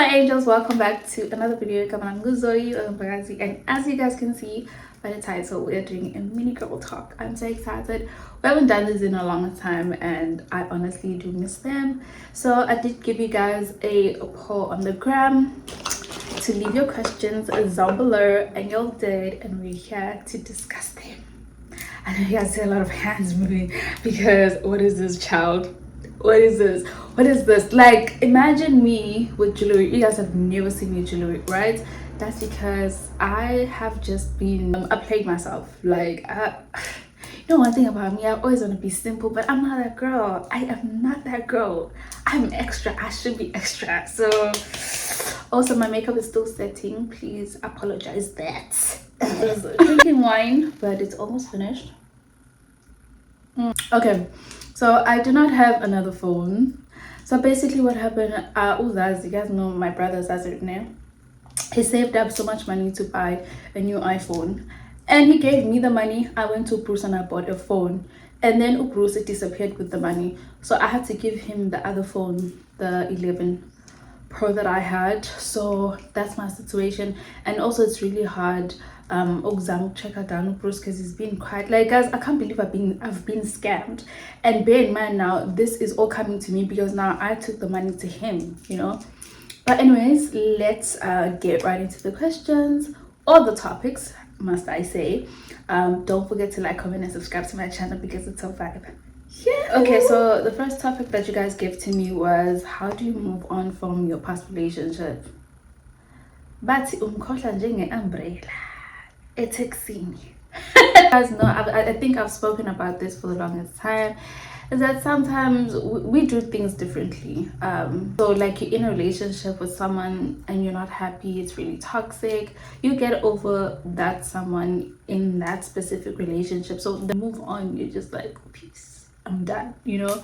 my angels, welcome back to another video. And as you guys can see by the title, we're doing a mini girl talk. I'm so excited. We haven't done this in a long time and I honestly do miss them. So I did give you guys a poll on the gram to leave your questions down below, and y'all did, and we're here to discuss them. I know you guys see a lot of hands moving because what is this, child? What is this? What is this? Like, imagine me with jewelry. You guys have never seen me with jewelry, right? That's because I have just been I played myself. Like, you know, one thing about me, I always want to be simple, but I'm not that girl. I am not that girl. I'm extra. I should be extra. So also my makeup is still setting. Please apologize that. I was drinking wine, but it's almost finished. Okay, so I do not have another phone. So basically what happened, you guys know my brother's name. He saved up so much money to buy a new iPhone, and he gave me the money. I went to Bruce and I bought a phone, and then Bruce disappeared with the money, so I had to give him the other phone, the 11 Pro that I had. So that's my situation. And also it's really hard check out down Bruce because he's been quite, like, guys, I can't believe I've been scammed. And bear in mind now, this is all coming to me because now I took the money to him, you know. But anyways, let's get right into the questions or the topics, must I say. Don't forget to like, comment, and subscribe to my channel because it's a vibe. Yeah. Okay, so the first topic that you guys gave to me was, how do you move on from your past relationship? But umbrella. Toxi. Guys know, I think I've spoken about this for the longest time, is that sometimes we do things differently. So like, you're in a relationship with someone and you're not happy, it's really toxic, you get over that someone in that specific relationship, so the move on, you're just like, peace, I'm done, you know.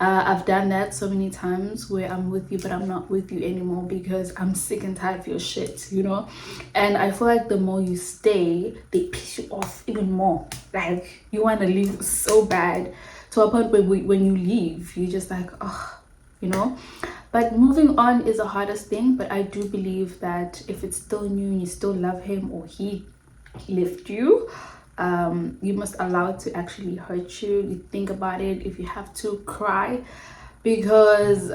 I've done that so many times where I'm with you but I'm not with you anymore because I'm sick and tired of your shit, you know. And I feel like the more you stay, they piss you off even more. Like, you want to leave so bad, to a point where when you leave, you're just like, oh, you know. But moving on is the hardest thing. But I do believe that if it's still new and you still love him or he left you, you must allow it to actually hurt you. You think about it, if you have to, cry, because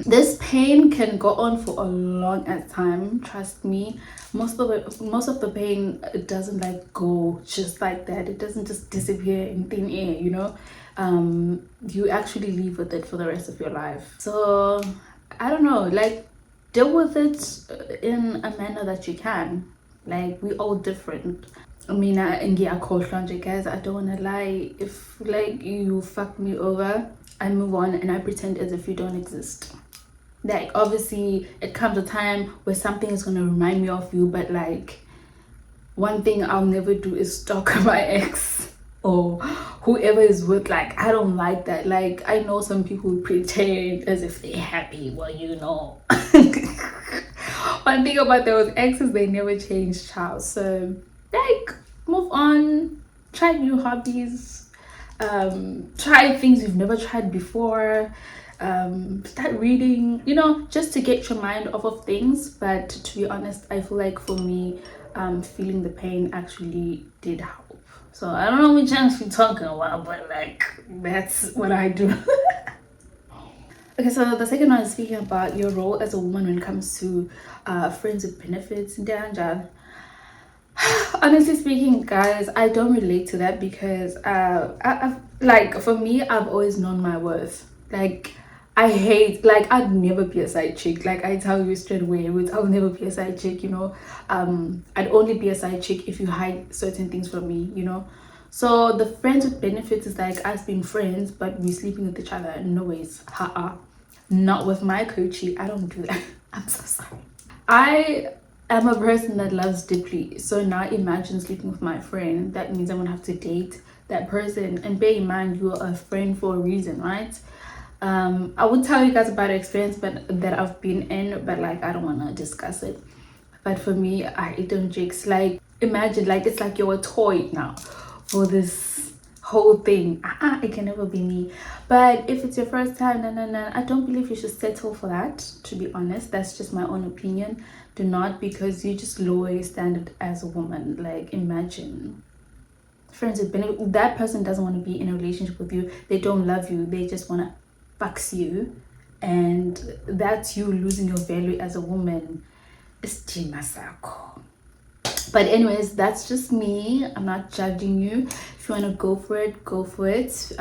this pain can go on for a long time. Trust me, most of the pain, it doesn't like go just like that. It doesn't just disappear in thin air, you know. You actually live with it for the rest of your life. So I don't know, like, deal with it in a manner that you can. Like, we all different. I mean, guys, I don't want to lie. If like you fuck me over, I move on and I pretend as if you don't exist. Like, obviously it comes a time where something is going to remind me of you, but like, one thing I'll never do is stalk my ex or whoever is with. Like, I don't like that. Like, I know some people pretend as if they're happy. Well, you know. One thing about those exes, they never change, child. So like, move on, try new hobbies, try things you've never tried before, start reading, you know, just to get your mind off of things. But to be honest, I feel like for me, feeling the pain actually did help. So I don't know which chance we're talking about, but like, that's what I do. Okay, so the second one is speaking about your role as a woman when it comes to friends with benefits and danger. Honestly speaking, guys, I don't relate to that because I've, like, for me, I've always known my worth. Like, I hate, like, I'd never be a side chick. Like, I tell you straight away, I'll never be a side chick, you know. I'd only be a side chick if you hide certain things from me, you know. So the friends with benefits is like us being friends but we sleeping with each other. No ways. Not with my coachie. I don't do that. I'm so sorry. I'm a person that loves deeply, so now imagine sleeping with my friend. That means I'm gonna have to date that person, and bear in mind, you're a friend for a reason, right? I would tell you guys about the experience that I've been in, but like, I don't want to discuss it. But for me, I don't jokes. Like, imagine, like, it's like you're a toy now for this whole thing. It can never be me. But if it's your first time, I don't believe you should settle for that, to be honest. That's just my own opinion. Do not, because you just lower your standard as a woman. Like, imagine friends with benefit, that person doesn't want to be in a relationship with you. They don't love you, they just want to fuck you, and that's you losing your value as a woman. But anyways, that's just me. I'm not judging you. If you want to go for it, go for it.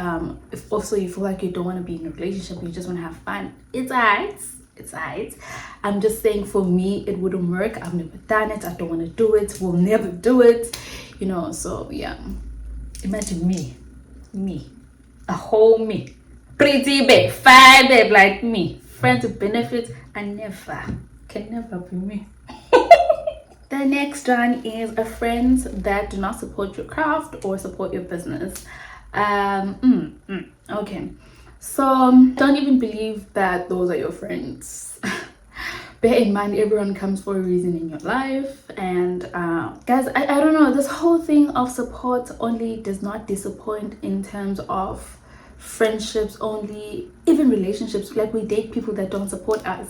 If also you feel like you don't want to be in a relationship, you just want to have fun, it's alright. It's alright. I'm just saying, for me it wouldn't work. I've never done it, I don't want to do it, will never do it, you know. So yeah, imagine me, a whole me, pretty babe, fine babe like me, friends with benefits. Can never be me. The next one is a friends that do not support your craft or support your business. Okay, so don't even believe that those are your friends. Bear in mind, everyone comes for a reason in your life. And guys, I don't know, this whole thing of support only does not disappoint in terms of friendships only, even relationships. Like, we date people that don't support us,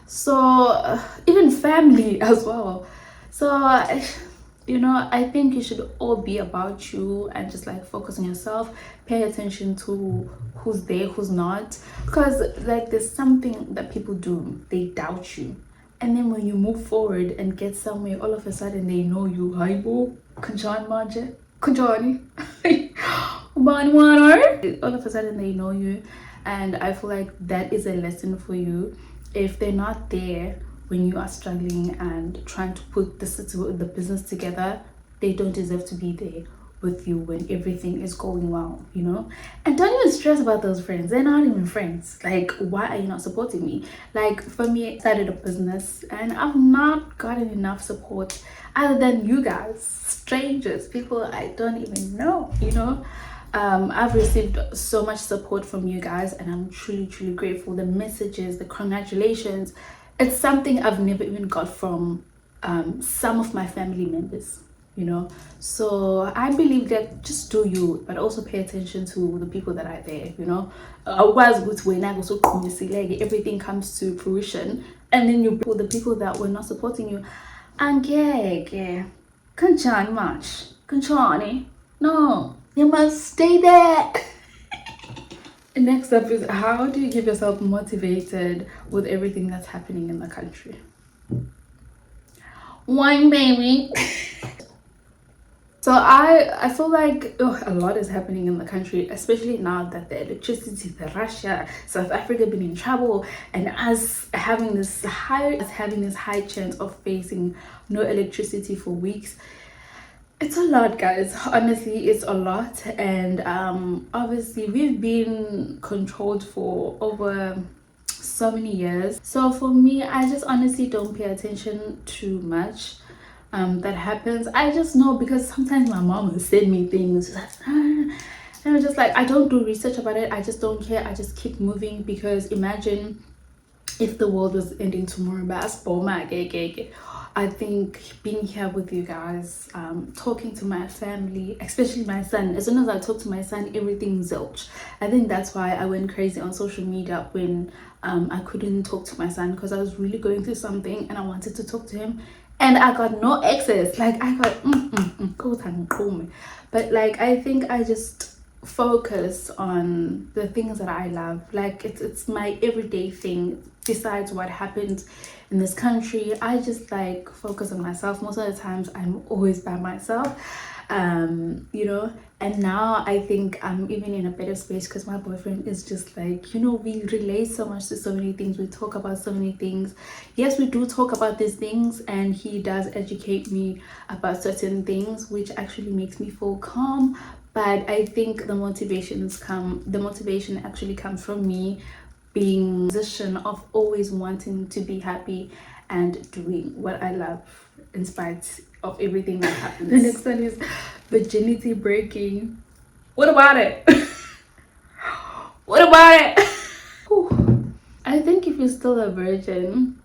so even family as well. So you know, I think you should all be about you and just like focus on yourself. Pay attention to who's there, who's not, because like there's something that people do, they doubt you, and then when you move forward and get somewhere, all of a sudden they know you. Haibo kanjan manje kanjani all of a sudden they know you. And I feel like that is a lesson for you. If they're not there when you are struggling and trying to put the business together, they don't deserve to be there with you when everything is going well, you know. And don't even stress about those friends, they're not even friends. Like, why are you not supporting me? Like, for me, I started a business and I've not gotten enough support other than you guys, strangers, people I don't even know, you know. I've received so much support from you guys, and I'm truly grateful. The messages, the congratulations, it's something I've never even got from some of my family members, you know. So I believe that just do you, but also pay attention to the people that are there, you know. Otherwise, when I go so like everything comes to fruition, and then you the people that were not supporting you, and kanchani, no, you must stay there. Next up is, how do you keep yourself motivated with everything that's happening in the country? Wine, baby. So I feel like a lot is happening in the country, especially now that the electricity, the Russia, South Africa been in trouble, and us having this high chance of facing no electricity for weeks. It's a lot, guys. Honestly, it's a lot. And obviously we've been controlled for over so many years. So for me, I just honestly don't pay attention too much that happens. I just know because sometimes my mom will send me things and I'm just like, I don't do research about it. I just don't care. I just keep moving, because imagine if the world was ending tomorrow. I think being here with you guys, talking to my family, especially my son, as soon as I talk to my son, everything's zilch. I think that's why I went crazy on social media when I couldn't talk to my son, because I was really going through something and I wanted to talk to him, and I got no access. Like, I got but like, I think I just focus on the things that I love. Like, it's my everyday thing. Besides what happens in this country, I just like focus on myself. Most of the times I'm always by myself, you know. And now I think I'm even in a better space because my boyfriend is just like, you know, we relate so much to so many things, we talk about so many things. Yes, we do talk about these things, and he does educate me about certain things, which actually makes me feel calm. But I think the motivation actually comes from me being in a position of always wanting to be happy and doing what I love in spite of everything that happens. The next one is virginity breaking. What about it? What about it? I think if you're still a virgin,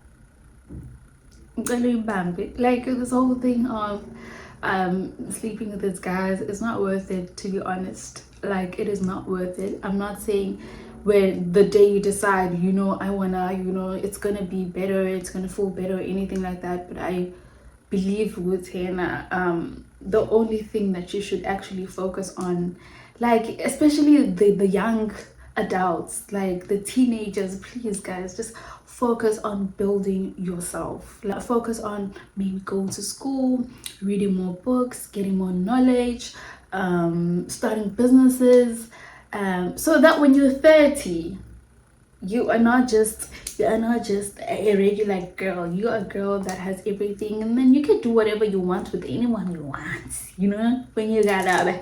like this whole thing of sleeping with these guys, it's not worth it, to be honest. Like, it is not worth it. I'm not saying when the day you decide, I wanna, it's gonna be better, it's gonna feel better or anything like that, but I believe with Hannah, the only thing that you should actually focus on, like especially the young adults, like the teenagers, please guys, just focus on building yourself. Like, focus on maybe going to school, reading more books, getting more knowledge, starting businesses, so that when you're 30, you are not just a regular girl. You're a girl that has everything, and then you can do whatever you want with anyone you want, when you got out.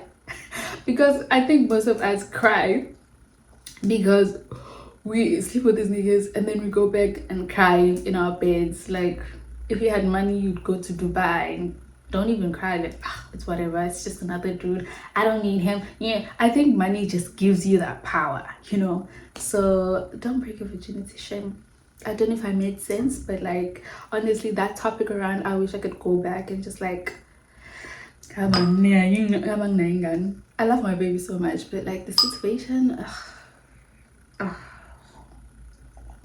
Because I think most of us cry because we sleep with these niggas and then we go back and cry in our beds. Like, if you had money, you'd go to Dubai and don't even cry, like, it's whatever, it's just another dude, I don't need him. I think money just gives you that power, so don't break your virginity. Shame. I don't know if I made sense, but like, honestly, that topic around, I wish I could go back and just like, come on, I love my baby so much, but like the situation,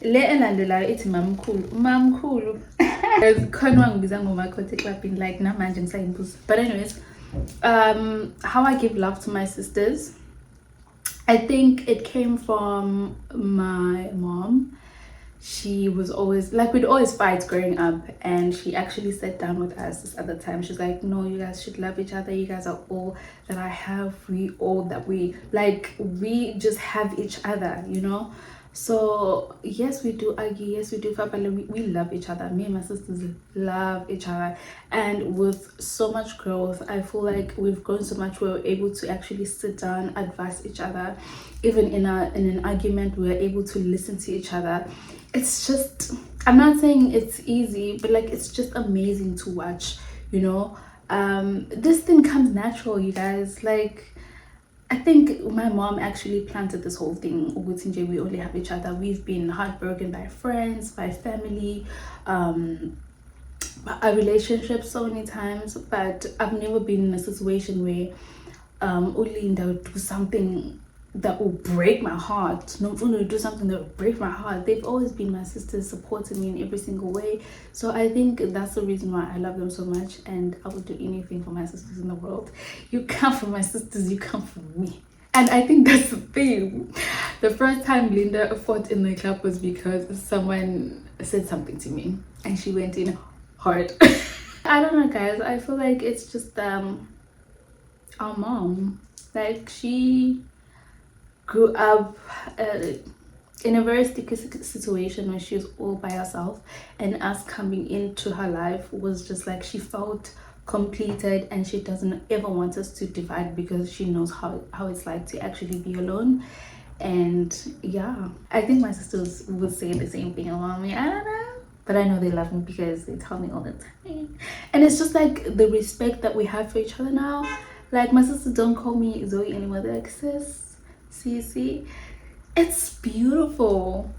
le elandelayo ithi mamkhulu khona wangibiza ngomakhothi clubbing, like namanje ngisayimbuza. But anyways, how I give love to my sisters, I think it came from my mom. She was always like, we'd always fight growing up, and she actually sat down with us this other time. She's like, no, you guys should love each other, you guys are all that I have, we all that we like, we just have each other, So yes, we do argue, yes we do fight, but we love each other. Me and my sisters love each other, and with so much growth, I feel like we've grown so much, we're able to actually sit down, advise each other. Even in an argument, we're able to listen to each other. It's just, I'm not saying it's easy, but like, it's just amazing to watch, this thing comes natural, you guys. Like, I think my mom actually planted this whole thing. We only have each other. We've been heartbroken by friends, by family, our relationships so many times, but I've never been in a situation where Ulinda would do something that will break my heart. No one will do something that will break my heart. They've always been my sisters, supporting me in every single way. So I think that's the reason why I love them so much, and I would do anything for my sisters in the world. You come for my sisters, you come for me. And I think that's the thing. The first time Linda fought in the club was because someone said something to me and she went in hard. I don't know, guys. I feel like it's just our mom. Like, she grew up in a very sticky situation where she was all by herself, and us coming into her life was just like, she felt completed, and she doesn't ever want us to divide because she knows how it's like to actually be alone. And yeah, I think my sisters would say the same thing about me. I don't know, but I know they love me because they tell me all the time. And it's just like the respect that we have for each other now. Like, my sisters don't call me Zoe anymore. They're like, sis, see, it's beautiful.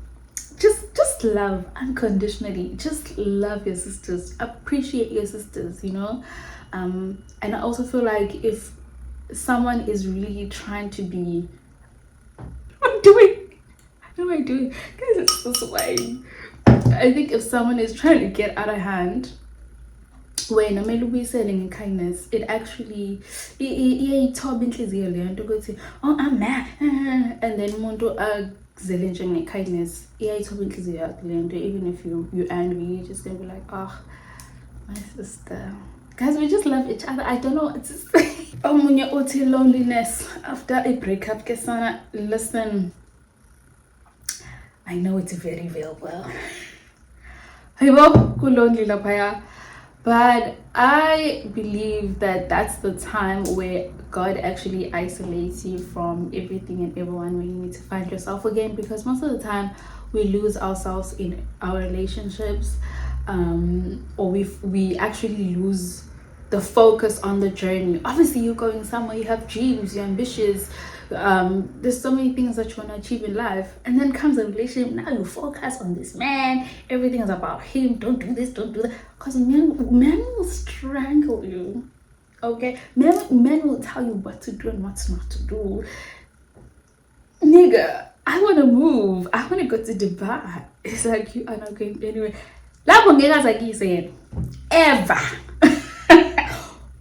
Just love unconditionally. Just love your sisters, appreciate your sisters, and I also feel like if someone is really trying to be, what am I doing, guys? It's so swaying. I think if someone is trying to get out of hand, when I'm selling kindness, it actually oh, I'm mad, and then umuntu kindness, even if you're angry, you're just gonna be like, oh, my sister. Guys, we just love each other. I don't know, it's just loneliness after a breakup. Kesana, listen, I know it's very well. But I believe that that's the time where God actually isolates you from everything and everyone, when you need to find yourself again, because most of the time we lose ourselves in our relationships, or we actually lose the focus on the journey. Obviously, you're going somewhere, you have dreams, you're ambitious, there's so many things that you want to achieve in life, and then comes a relationship. Now you focus on this man, everything is about him. Don't do this, don't do that, because man will strangle you. Okay, men will tell you what to do and what not to do. Nigga, I want to move. I want to go to Dubai. It's like, you are not going anywhere. Lapho ngeke azakise yena ever.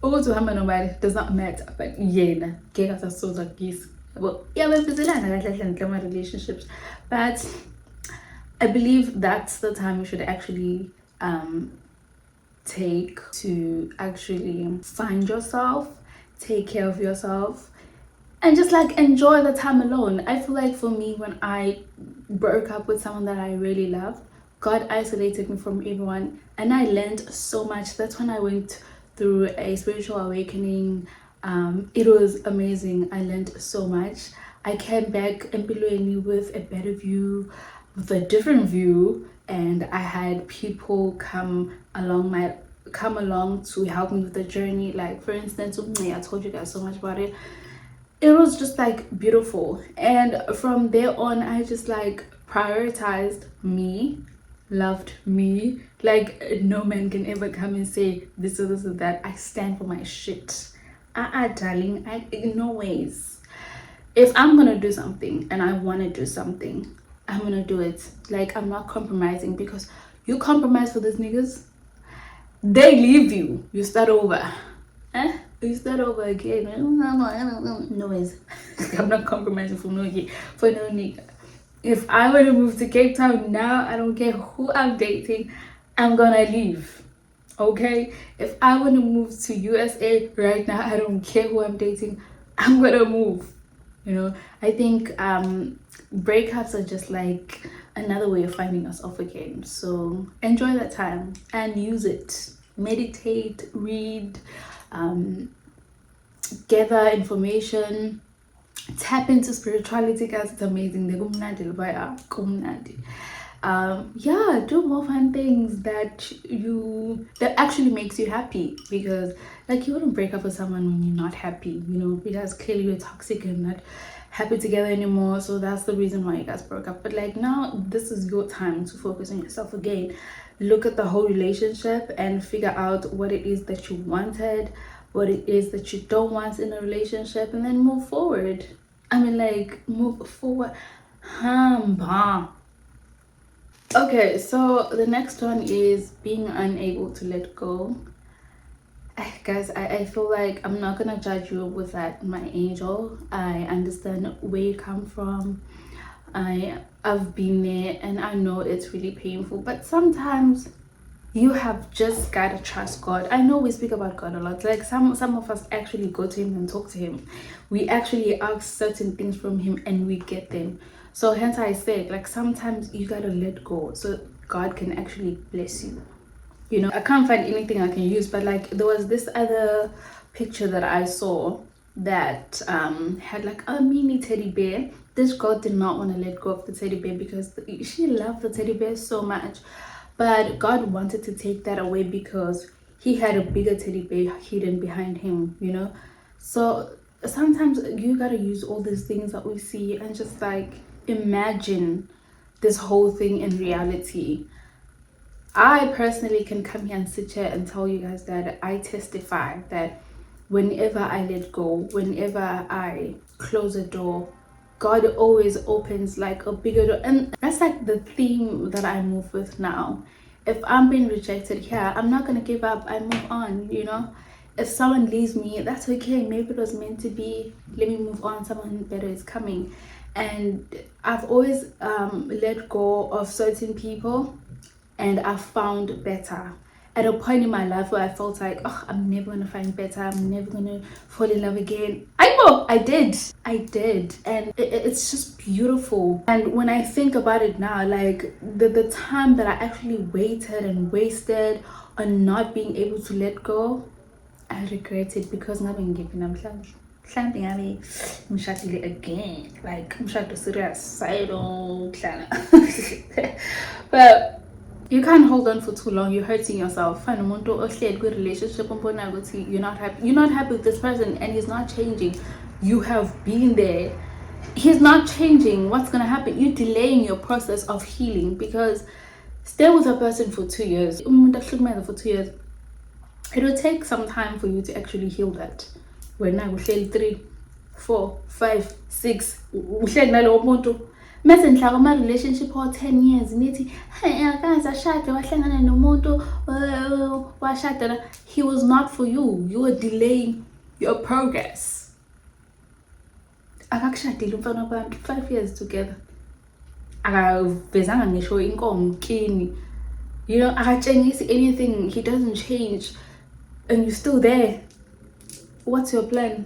Ukuthi uhamba nobody does not matter, but yena ngeke asasoza kuyise. Yabo iyabemfiselana kahle kahle ngama relationships, but I believe that's the time you should actually take to actually find yourself, take care of yourself, and just like enjoy the time alone. I feel like for me, when I broke up with someone that I really loved, God isolated me from everyone, and I learned so much. That's when I went through a spiritual awakening. It was amazing. I learned so much. I came back empilweni with a better view, with a different view, and I had people come along to help me with the journey. Like for instance, I told you guys so much about it. It was just like beautiful, and from there on I just like prioritized me, loved me. Like no man can ever come and say this or this or that. I stand for my shit. Darling, in no ways. If I'm gonna do something and I want to do something, I'm gonna do it. Like I'm not compromising, because you compromise for these niggas, they leave you, you start over. You start over again. No ways. I'm not compromising for no nigga. If I were to move to Cape Town now, I don't care who I'm dating, I'm gonna leave. Okay? If I want to move to USA right now, I don't care who I'm dating, I'm gonna move. You know, I think breakups are just like another way of finding yourself again. So enjoy that time and use it. Meditate, read, gather information, tap into spirituality, guys. It's amazing. Yeah, do more fun things that actually makes you happy, because like you wouldn't break up with someone when you're not happy, you know, because clearly you're toxic and not happy together anymore. So that's the reason why you guys broke up. But like now, this is your time to focus on yourself again. Look at the whole relationship and figure out what it is that you wanted, what it is that you don't want in a relationship, and then move forward. I mean, like, move forward. Okay, so the next one is being unable to let go. Guys, I feel like I'm not gonna judge you with that, my angel. I understand where you come from. I've been there, and I know it's really painful, but sometimes you have just gotta trust God. I know we speak about God a lot. Like some of us actually go to him and talk to him. We actually ask certain things from him and we get them. So hence I said, like, sometimes you gotta let go so God can actually bless you. You know, I can't find anything I can use, but like there was this other picture that I saw that had like a mini teddy bear. This girl did not want to let go of the teddy bear because she loved the teddy bear so much, but God wanted to take that away because he had a bigger teddy bear hidden behind him, you know. So sometimes you gotta use all these things that we see and just like imagine this whole thing in reality. I personally can come here and sit here and tell you guys that I testify that whenever I let go, whenever I close a door, God always opens like a bigger door. And that's like the theme that I move with now. If I'm being rejected here, I'm not gonna give up. I move on, you know. If someone leaves me, that's okay. Maybe it was meant to be. Let me move on. Someone better is coming. And I've always let go of certain people, and I found better. At a point in my life where I felt like, oh, I'm never gonna find better, I'm never gonna fall in love again. I know, I did, and it's just beautiful. And when I think about it now, like the time that I actually waited and wasted on not being able to let go, I regret it, because I've been giving up something. I mean, I'm shutting again, like I'm shutting serious. I don't plan. But you can't hold on for too long. You're hurting yourself. Find a good relationship. You're not happy. You're not happy with this person, and he's not changing. You have been there. He's not changing. What's gonna happen? You're delaying your process of healing, because stay with a person for 2 years. For 2 years, It will take some time for you to actually heal that. When I was 3, 4, 5, 6, uhleli nalowo muntu mase nhlaka ama relationship for 10 years nithi akaze ashade wahlangana nomuntu washada. He was not for you. You were delaying your progress. Akakushadile umfana wabantu 5 years together. Akavezanga ngisho inkomo kini. You know, akatshengisi anything. He doesn't change. And you're still there. What's your plan?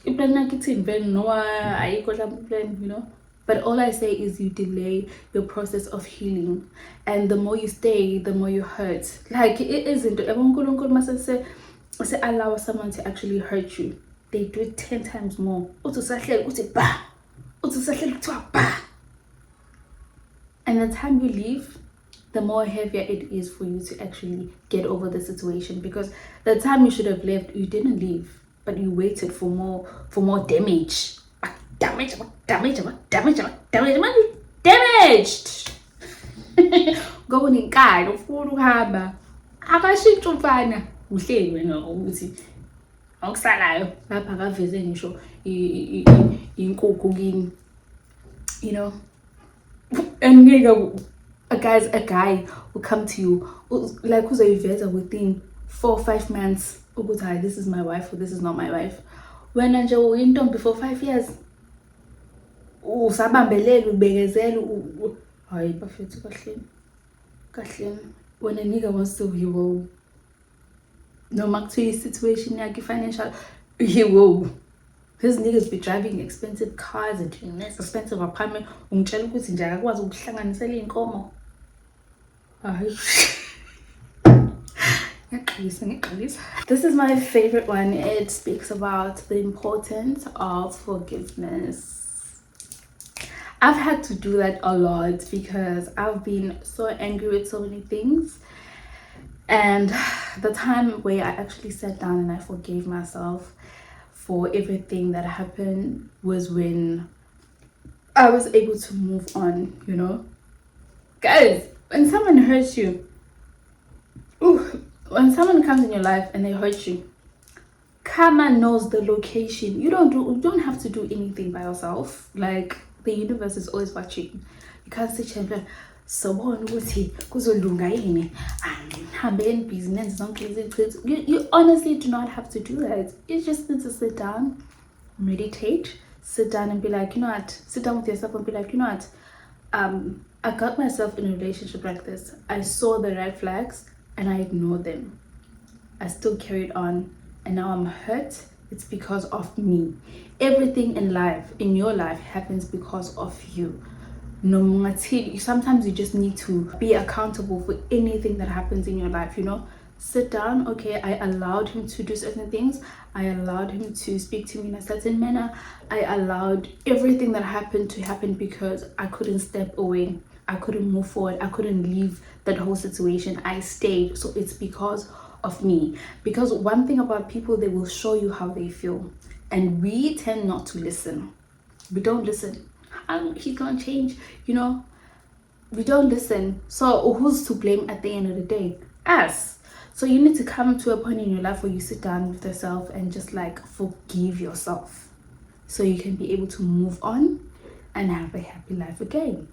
Your plan nakithini vele noma ayikho mhlawumbe plan, you know. But all I say is you delay your process of healing, and the more you stay, the more you hurt. Like it isn't. uNkulunkulu mase say allow someone to actually hurt you, they do it 10 times more. Uthi usahleli uthi ba. Uthi usahleli kuthiwa ba. And the time you leave, the more heavier it is for you to actually get over the situation, because the time you should have left, you didn't leave, but you waited for more damage. Damaged. Go in guide ufuna ukuhamba akashintsha umfana uhleli wena ukuthi okusalayo lapha akaveze ngisho inkukhu kini, you know. And a guy will come to you like uzoyiveza within 4 or 5 months ukuthi this is my wife or this is not my wife. Wena nje uyintombi for 5 years usabambelele ubekezela hayi bafethu kahle. When a nigga wants to, he will. No matter the situation yakhe financial, he will. His niggas be driving expensive cars and doing this expensive apartment. Umtshela ukuthi nje akakwazi ukuhlanganisela inkomo. Hayi. This is my favorite one. It speaks about the importance of forgiveness. I've had to do that a lot because I've been so angry with so many things. And the time where I actually sat down and I forgave myself for everything that happened was when I was able to move on, you know. Guys, when someone hurts you, when someone comes in your life and they hurt you, karma knows the location. You don't have to do anything by yourself. Like, the universe is always watching. You can't sit here and be like, so you honestly do not have to do that. You just need to sit down, meditate, sit down and be like, you know what, sit down with yourself and be like, you know what, I got myself in a relationship like this. I saw the red flags and I ignored them. I still carried on and now I'm hurt. It's because of me. Everything in life, in your life, happens because of you. No matter, sometimes you just need to be accountable for anything that happens in your life, you know. Sit down. Okay, I allowed him to do certain things. I allowed him to speak to me in a certain manner. I allowed everything that happened to happen because I couldn't step away. I couldn't move forward. I couldn't leave that whole situation. I stayed. So it's because of me. Because one thing about people, they will show you how they feel, and we tend not to listen. We don't listen. He's gonna change, you know. We don't listen. So who's to blame at the end of the day? Us. So you need to come to a point in your life where you sit down with yourself and just like forgive yourself, so you can be able to move on and have a happy life again,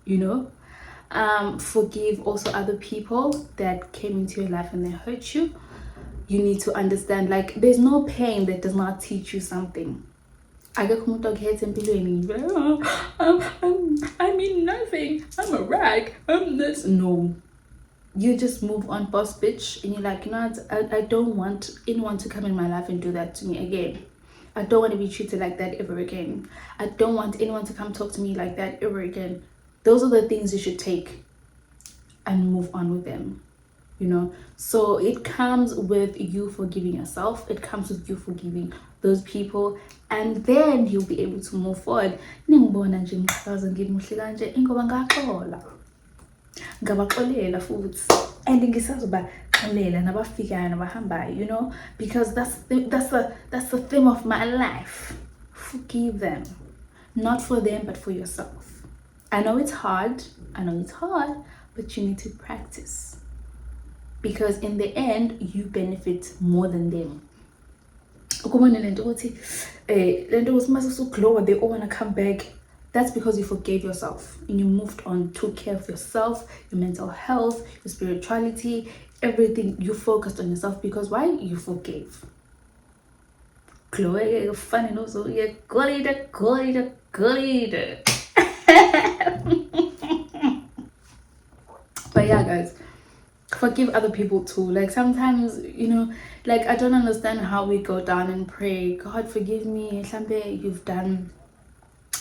you know. Forgive also other people that came into your life and they hurt you. You need to understand, like, there's no pain that does not teach you something. I mean nothing, I'm a rag, I'm this. No, you just move on, boss bitch, and you're like, you know what, I don't want anyone to come in my life and do that to me again. I don't want to be treated like that ever again. I don't want anyone to come talk to me like that ever again. Those are the things you should take and move on with them, you know. So it comes with you forgiving yourself. It comes with you forgiving those people, and then you'll be able to move forward. You know, because that's the theme of my life. Forgive them, not for them but for yourself. I know it's hard, but you need to practice. because in the end you benefit more than them. They all want to come back. That's because you forgave yourself and you moved on, took care of yourself, your mental health, your spirituality, everything. You focused on yourself because why? You forgave. Chloe, you're funny, no? So you're good. But yeah, guys, forgive other people too. Like sometimes, you know, like I don't understand how we go down and pray, God forgive me, something you've done,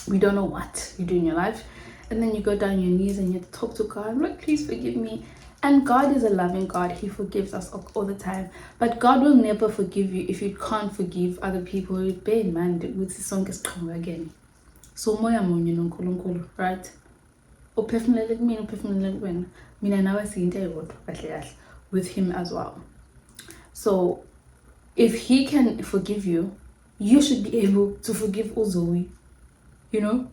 we don't know what you do in your life, and then you go down your knees and you talk to God, like, please forgive me. And God is a loving God. He forgives us all the time, but God will never forgive you if you can't forgive other people. You bear in mind with the song is coming again. So moya munye noNkulunkulu, right? Uphefumulele kumina, uphefumulele kuwena, mina nawe siyinto eyodwa kahle kahle with him as well. So if he can forgive you, you should be able to forgive Uzoe, you know.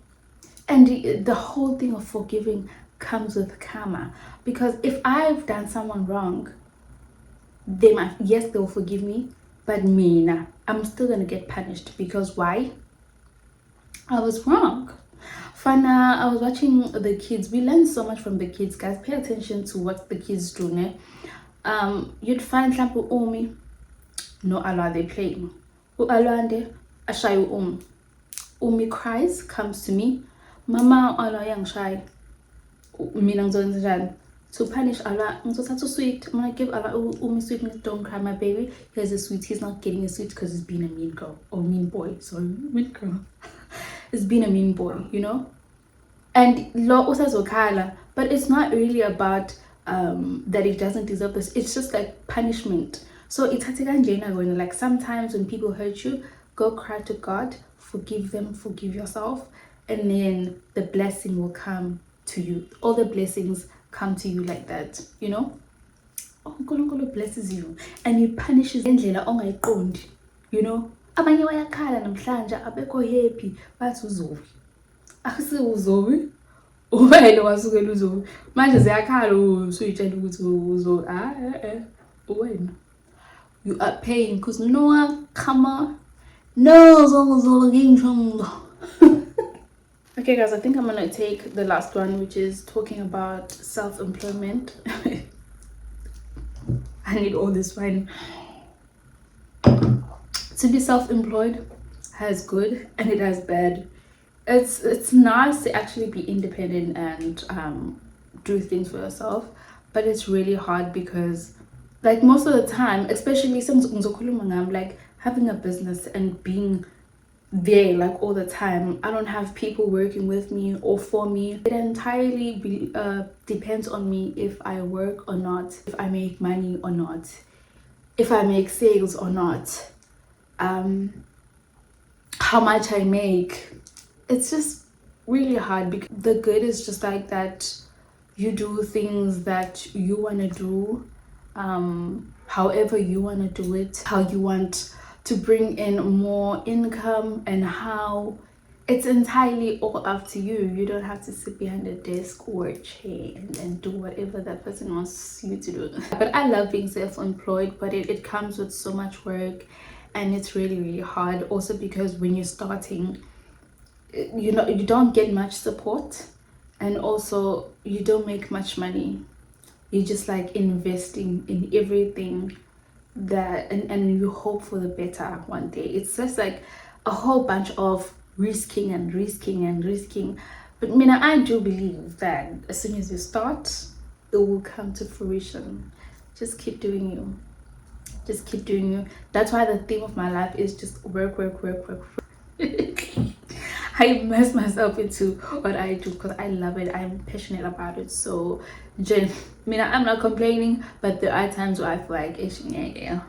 And the whole thing of forgiving comes with karma, because if I've done someone wrong, they'll forgive me, but me, I'm still gonna get punished. Because why? I was wrong. Fana, I was watching the kids. We learn so much from the kids, guys. Pay attention to what the kids do, ne? You'd find example Umi, no Allah, they playing. Alande, Ashayu Umi cries, comes to me, Mama Allah yang shy. To punish Allah, I'm so sweet. I'm gonna give Allah Umi sweet, don't cry, my baby. Here's a sweet. He's not getting a sweet because he's being a mean girl or mean boy. Sorry, mean girl. It's being a mean boy, you know. And law also zokhala, but it's not really about that he doesn't deserve this. It's just like punishment. So it's going like sometimes when people hurt you, go cry to God, forgive them, forgive yourself, and then the blessing will come to you. All the blessings come to you like that, you know. uNkulunkulu blesses you and he punishes indlela ongayiqondi, you know. Abanye bayakhala namhlanje abekho happy bathi Uzoe akusi Uzoe uwena wasukela Uzoe manje ziyakhala usuyitshela ukuthi Uzoe uwena you are paying because no one come on no Okay guys, I think I'm gonna take the last one, which is talking about self-employment. I need all this wine. To be self-employed has good and it has bad. It's nice to actually be independent and do things for yourself, but it's really hard because like most of the time, especially since like having a business and being there like all the time, I don't have people working with me or for me. It entirely depends on me if I work or not, if I make money or not, if I make sales or not, how much I make. It's just really hard because the good is just like that you do things that you want to do, however you want to do it, how you want to bring in more income, and how it's entirely all up to you. You don't have to sit behind a desk or a chair and do whatever that person wants you to do. But I love being self-employed, but it comes with so much work and it's really, really hard. Also because when you're starting, you know, you don't get much support, and also you don't make much money. You're just like investing in everything that and you hope for the better one day. It's just like a whole bunch of risking. But I do believe that as soon as you start, it will come to fruition. Just keep doing you. Just keep doing you. That's why the theme of my life is just work. I immerse myself into what I do because I love it. I'm passionate about it. So, I'm not complaining, but there are times where I feel like, yeah.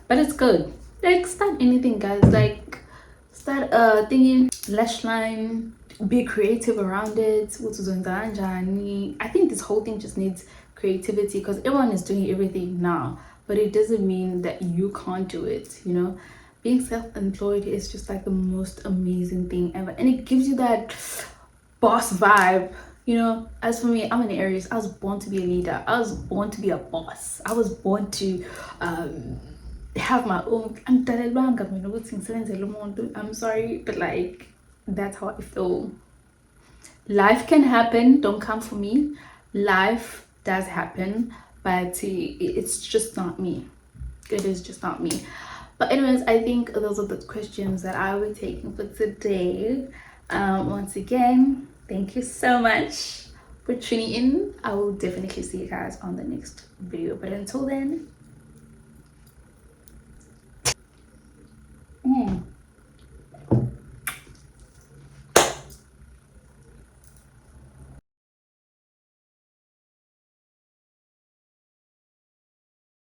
But it's good. Like, start anything, guys. Like, start thinking lash line, be creative around it. I think this whole thing just needs creativity because everyone is doing everything now, but it doesn't mean that you can't do it, you know. Being self-employed is just like the most amazing thing ever, and it gives you that boss vibe. You know, as for me, I'm an Aries. I was born to be a leader. I was born to be a boss. I was born to have my own. I'm sorry, but like that's how I feel. Life can happen. Don't come for me. Life does happen, but it's just not me. It is just not me. But anyways, I think those are the questions that I will be taking for today. Once again, thank you so much for tuning in. I will definitely see you guys on the next video. But until then,